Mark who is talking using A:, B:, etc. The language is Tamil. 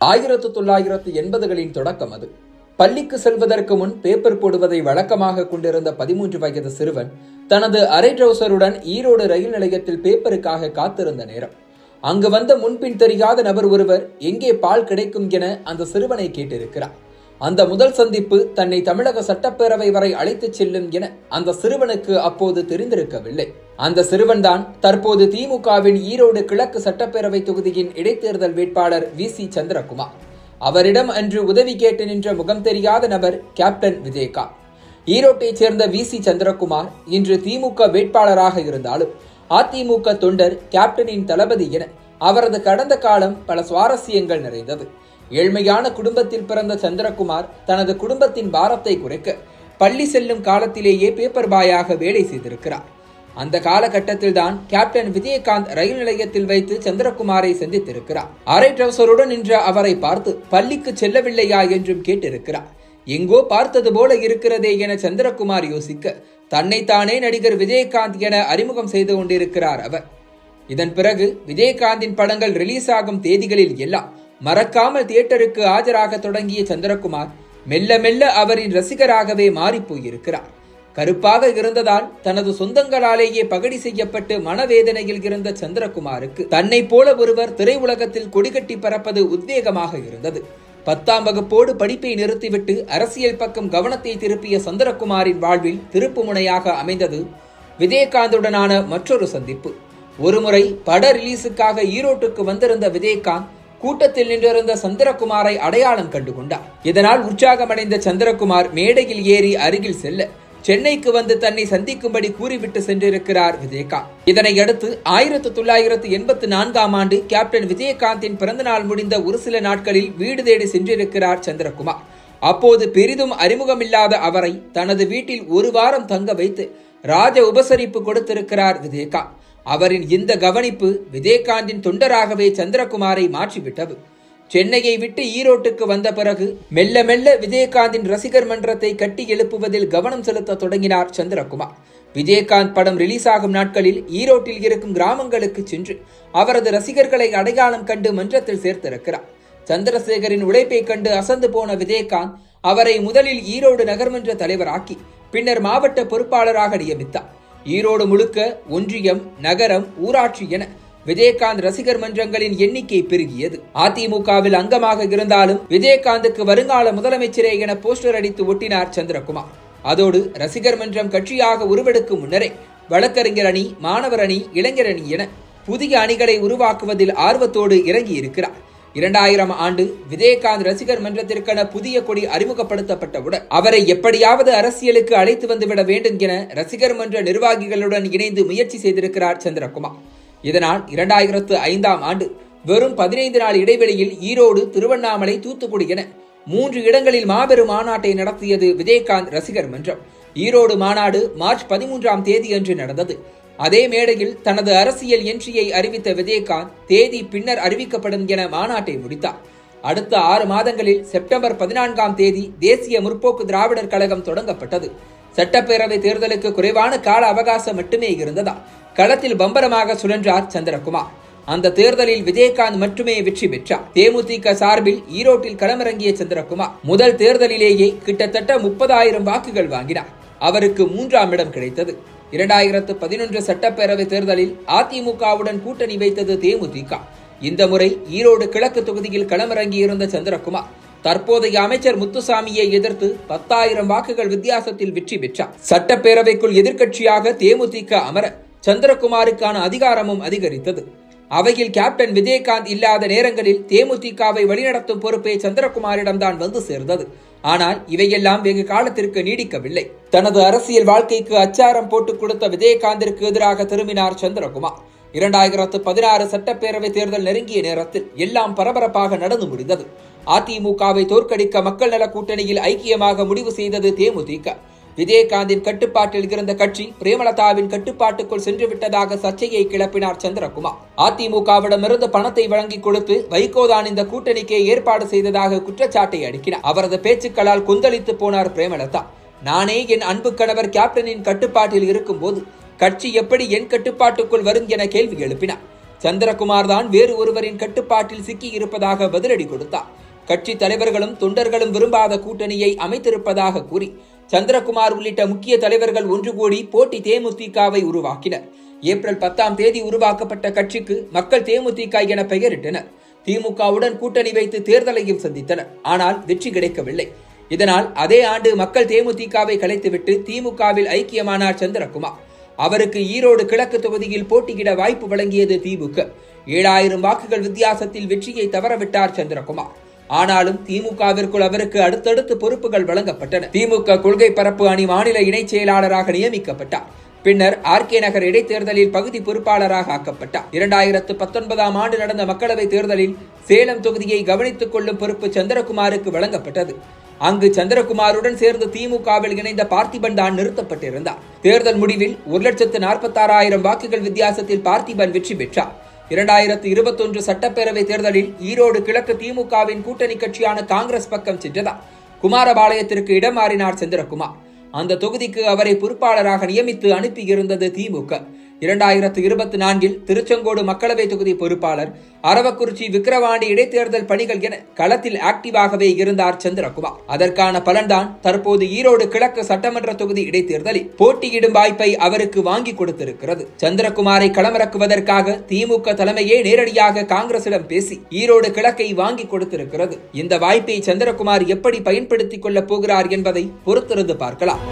A: 1980களின் தொடக்கம் அது. பள்ளிக்கு செல்வதற்கு முன் பேப்பர் போடுவதை வழக்கமாக கொண்டிருந்த 13 வயது சிறுவன் தனது அரை ட்ரவுசருடன் ஈரோடு ரயில் நிலையத்தில் பேப்பருக்காக காத்திருந்த நேரம். அங்கு வந்த முன்பின் தெரியாத நபர் ஒருவர் எங்கே பால் கிடைக்கும் என அந்த சிறுவனை கேட்டிருக்கிறார். அந்த முதல் சந்திப்பு தன்னை தமிழக சட்டப்பேரவை வரை அழைத்துச் செல்லும் என அந்த சிறுவனுக்கு அப்போது தெரிந்திருக்கவில்லை. அந்த சிறுவன்தான் தற்போது திமுகவின் ஈரோடு கிழக்கு சட்டப்பேரவை தொகுதியின் இடைத்தேர்தல் வேட்பாளர் VC சந்திரகுமார். அவரிடம் அன்று உதவி கேட்டு நின்ற முகம் தெரியாத நபர் கேப்டன் விஜயகாந்த். ஈரோட்டைச் சேர்ந்த VC சந்திரகுமார் இன்று திமுக வேட்பாளராக இருந்தாலும் அதிமுக தொண்டர், கேப்டனின் தளபதி என அவரது கடந்த காலம் பல சுவாரஸ்யங்கள் நிறைந்தது. ஏழ்மையான குடும்பத்தில் பிறந்த சந்திரகுமார் தனது குடும்பத்தின் பாரத்தை குறைக்க பள்ளி செல்லும் காலத்திலேயே பேப்பர் பாயாக வேலை செய்திருக்கிறார். அந்த காலகட்டத்தில் தான் கேப்டன் விஜயகாந்த் ரயில் நிலையத்தில் வைத்து சந்திரகுமாரை சந்தித்திருக்கிறார். அரை ட்ரவுசருடன் நின்ற அவரை பார்த்து பள்ளிக்கு செல்லவில்லையா என்றும் கேட்டிருக்கிறார். எங்கோ பார்த்தது போல இருக்கிறதே என சந்திரகுமார் யோசிக்க தன்னைத்தானே நடிகர் விஜயகாந்த் என அறிமுகம் செய்து கொண்டிருக்கிறார் அவர். இதன் பிறகு விஜயகாந்தின் படங்கள் ரிலீஸ் ஆகும் தேதிகளில் எல்லாம் மறக்காமல் தியேட்டருக்கு ஆஜராக தொடங்கிய சந்திரகுமார் மெல்ல மெல்ல அவரின் ரசிகராகவே மாறிப்போயிருக்கிறார். கருப்பாக இருந்ததால் தனது சொந்தங்களாலேயே பகடி செய்யப்பட்டு மனவேதனையில் இருந்த சந்திரகுமாருக்கு தன்னை போல ஒருவர் திரையுலகத்தில் கொடிகட்டி பறப்பது உத்வேகமாக இருந்தது. 10ஆம் வகுப்போடு படிப்பை நிறுத்திவிட்டு அரசியல் பக்கம் கவனத்தை திருப்பிய சந்திரகுமாரின் வாழ்வில் திருப்பு முனையாக அமைந்தது விஜயகாந்துடனான மற்றொரு சந்திப்பு. ஒருமுறை பட ரிலீஸுக்காக ஈரோட்டுக்கு வந்திருந்த விஜயகாந்த் கூட்டத்தில் நின்றிருந்த சந்திரகுமாரை அடையாளம் கண்டுகொண்டார். இதனால் உற்சாகமடைந்த சந்திரகுமார் மேடையில் ஏறி அருகில் செல்ல சென்னைக்கு வந்து தன்னை சந்திக்கும்படி கூறிவிட்டு சென்றிருக்கிறார் விஜயகாந்த். இதனையடுத்து 1984ஆம் ஆண்டு கேப்டன் விஜயகாந்தின் பிறந்தநாள் முடிந்த ஒரு சில நாட்களில் வீடு தேடி சென்றிருக்கிறார் சந்திரகுமார். அப்போது பெரிதும் அறிமுகமில்லாத அவரை தனது வீட்டில் ஒரு வாரம் தங்க வைத்து ராஜ உபசரிப்பு கொடுத்திருக்கிறார் விஜயகாந்த். அவரின் இந்த கவனிப்பு விஜயகாந்தின் தொண்டராகவே சந்திரகுமாரை மாற்றிவிட்டது. சென்னையை விட்டு ஈரோட்டுக்கு வந்த பிறகு மெல்ல மெல்ல விஜயகாந்தின் ரசிகர் மன்றத்தை கட்டி எழுப்புவதில் கவனம் செலுத்த தொடங்கினார் சந்திரகுமார். விஜயகாந்த் படம் ரிலீஸ் ஆகும் நாட்களில் ஈரோட்டில் இருக்கும் கிராமங்களுக்கு சென்று அவரது ரசிகர்களை அடையாளம் கண்டு மன்றத்தில் சேர்த்திருக்கிறார். சந்திரசேகரின் உழைப்பை கண்டு அசந்து போன விஜயகாந்த் அவரை முதலில் ஈரோடு நகர்மன்ற தலைவராக்கி பின்னர் மாவட்ட பொறுப்பாளராக நியமித்தார். ஈரோடு முழுக்க ஒன்றியம், நகரம், ஊராட்சி என விஜயகாந்த் ரசிகர் மன்றங்களின் எண்ணிக்கை பெருகியது. அதிமுகவில் அங்கமாக இருந்தாலும் விஜயகாந்துக்கு வருங்கால முதலமைச்சரே என போஸ்டர் அடித்து ஒட்டினார் சந்திரகுமார். அதோடு ரசிகர் மன்றம் கட்சியாக உருவெடுக்கும் முன்னரே வழக்கறிஞர் அணி, மாணவர் அணி, இளைஞர் அணி என புதிய அணிகளை உருவாக்குவதில் ஆர்வத்தோடு இறங்கியிருக்கிறார். 2000 ஆண்டு விஜயகாந்த் ரசிகர் மன்றத்திற்கான புதிய கொடி அறிமுகப்படுத்தப்பட்டவுடன் அவரை எப்படியாவது அரசியலுக்கு அழைத்து வந்துவிட வேண்டும் என ரசிகர் மன்ற நிர்வாகிகளுடன் இணைந்து முயற்சி செய்திருக்கிறார் சந்திரகுமார். இதனால் 2005ஆம் ஆண்டு வெறும் 15 நாள் இடைவெளியில் ஈரோடு, திருவண்ணாமலை, தூத்துக்குடி என 3 இடங்களில் மாபெரும் மாநாட்டை நடத்தியது விஜயகாந்த் ரசிகர் மன்றம். ஈரோடு மாநாடு மார்ச் 13ஆம் தேதி அன்று நடந்தது. அதே மேடையில் தனது அரசியல் என்ட்ரியை அறிவித்த விஜயகாந்த் தேதி பின்னர் அறிவிக்கப்படும் என மாநாட்டை முடித்தார். அடுத்த 6 மாதங்களில் செப்டம்பர் 14ஆம் தேதி தேசிய முற்போக்கு திராவிடர் கழகம் தொடங்கப்பட்டது. சட்டப்பேரவை தேர்தலுக்கு குறைவான கால அவகாசம் மட்டுமே இருந்ததால் களத்தில் பம்பரமாக சுழன்றார் சந்திரகுமார். அந்த தேர்தலில் விஜயகாந்த் மட்டுமே வெற்றி பெற்றார். தேமுதிக சார்பில் ஈரோட்டில் களமிறங்கிய சந்திரகுமார் முதல் தேர்தலிலேயே கிட்டத்தட்ட 30,000 வாக்குகள் வாங்கினார். அவருக்கு 3ஆம் இடம் கிடைத்தது. 2011 சட்டப்பேரவை தேர்தலில் அதிமுகவுடன் கூட்டணி வைத்தது தேமுதிக. இந்த முறை ஈரோடு கிழக்கு தொகுதியில் களமிறங்கியிருந்த சந்திரகுமார் தற்போதைய அமைச்சர் முத்துசாமியை எதிர்த்து 10,000 வாக்குகள் வித்தியாசத்தில் வெற்றி பெற்றார். சட்டப்பேரவைக்குள் எதிர்க்கட்சியாக தேமுதிக அமர சந்திரகுமாருக்கான அதிகாரமும் அதிகரித்தது. அவையில் கேப்டன் விஜயகாந்த் இல்லாத நேரங்களில் தேமுதிகவை வழிநடத்தும் பொறுப்பே சந்திரகுமாரிடம்தான் வந்து சேர்ந்தது. ஆனால் இவையெல்லாம் வெகு காலத்திற்கு நீடிக்கவில்லை. தனது அரசியல் வாழ்க்கைக்கு அச்சாரம் போட்டுக் கொடுத்த விஜயகாந்திற்கு எதிராக திரும்பினார் சந்திரகுமார். 2016 சட்டப்பேரவை தேர்தல் நெருங்கிய நேரத்தில் எல்லாம் பரபரப்பாக நடந்து முடிந்தது. அதிமுகவை தோற்கடிக்க மக்கள் நல கூட்டணியில் ஐக்கியமாக முடிவு செய்தது தேமுதிக. விஜயகாந்தின் கட்டுப்பாட்டில் இருந்த கட்சி பிரேமலதாவின் கட்டுப்பாட்டுக்குள் சென்றுவிட்டதாக சர்ச்சையை கிளப்பினார் சந்திரகுமார். அதிமுகவிடமிருந்து பணத்தை வழங்கி கொடுத்து வைகோதான் இந்த கூட்டணிக்கே ஏற்பாடு செய்ததாக குற்றச்சாட்டை அடுக்கினார். அவரது பேச்சுக்களால் கொந்தளித்து போனார் பிரேமலதா. நானே என் அன்பு கணவர் கேப்டனின் கட்டுப்பாட்டில் இருக்கும் போது கட்சி எப்படி என் கட்டுப்பாட்டுக்குள் வரும் என கேள்வி எழுப்பினார். சந்திரகுமார் தான் வேறு ஒருவரின் கட்டுப்பாட்டில் சிக்கி இருப்பதாக பதிலடி கொடுத்தார். கட்சி தலைவர்களும் தொண்டர்களும் விரும்பாத கூட்டணியை அமைத்திருப்பதாக கூறி சந்திரகுமார் உள்ளிட்ட முக்கிய தலைவர்கள் ஒன்று கூடி போட்டி தேமுதிகவை உருவாக்கினர். ஏப்ரல் 10 உருவாக்கப்பட்ட கட்சிக்கு மக்கள் தேமுதிக என பெயரிட்டனர். திமுகவுடன் கூட்டணி வைத்து தேர்தலையும் சந்தித்தனர். ஆனால் வெற்றி கிடைக்கவில்லை. இதனால் அதே ஆண்டு மக்கள் தேமுதிகவை கலைத்துவிட்டு திமுகவில் ஐக்கியமானார் சந்திரகுமார். அவருக்கு ஈரோடு கிழக்கு தொகுதியில் போட்டியிட வாய்ப்பு வழங்கியது திமுக. 7000 வாக்குகள் வித்தியாசத்தில் வெற்றியை தவறவிட்டார் சந்திரகுமார். ஆனாலும் திமுகவிற்குள் அவருக்கு அடுத்தடுத்து பொறுப்புகள் வழங்கப்பட்டன. திமுக கொள்கை பரப்பு அணி மாநில இணைச் செயலாளராக நியமிக்கப்பட்டார். பின்னர் ஆர்கே நகர் இடைத்தேர்தலில் பகுதி பொறுப்பாளராக ஆக்கப்பட்டார். 2019 ஆண்டு நடந்த மக்களவைத் தேர்தலில் சேலம் தொகுதியை கவனித்துக் கொள்ளும் பொறுப்பு சந்திரகுமாருக்கு வழங்கப்பட்டது. அங்கு சந்திரகுமாருடன் சேர்ந்து திமுகவில் இணைந்த பார்த்திபன் தான் நிறுத்தப்பட்டிருந்தார். தேர்தல் முடிவில் 1,46,000 வாக்குகள் வித்தியாசத்தில் பார்த்திபன் வெற்றி பெற்றார். 2021 சட்டப்பேரவை தேர்தலில் ஈரோடு கிழக்கு திமுகவின் கூட்டணி கட்சியான காங்கிரஸ் பக்கம் சென்றதால் குமாரபாளையத்திற்கு இடம் மாறினார் சந்திரகுமார். அந்த தொகுதிக்கு அவரை பொறுப்பாளராக நியமித்து அனுப்பியிருந்தது திமுக. 2024 திருச்செங்கோடு மக்களவை தொகுதி பொறுப்பாளர், அரவக்குறிச்சி விக்கிரவாண்டி இடைத்தேர்தல் பணிகள் என களத்தில் ஆக்டிவாகவே இருந்தார் சந்திரகுமார். அதற்கான பலன்தான் தற்போது ஈரோடு கிழக்கு சட்டமன்ற தொகுதி இடைத்தேர்தலில் போட்டியிடும் வாய்ப்பை அவருக்கு வாங்கி கொடுத்திருக்கிறது. சந்திரகுமாரை களமிறக்குவதற்காக திமுக தலைமையே நேரடியாக காங்கிரசிடம் பேசி ஈரோடு கிழக்கை வாங்கி கொடுத்திருக்கிறது. இந்த வாய்ப்பை சந்திரகுமார் எப்படி பயன்படுத்திக் கொள்ளப் போகிறார் என்பதை பொறுத்திருந்து பார்க்கலாம்.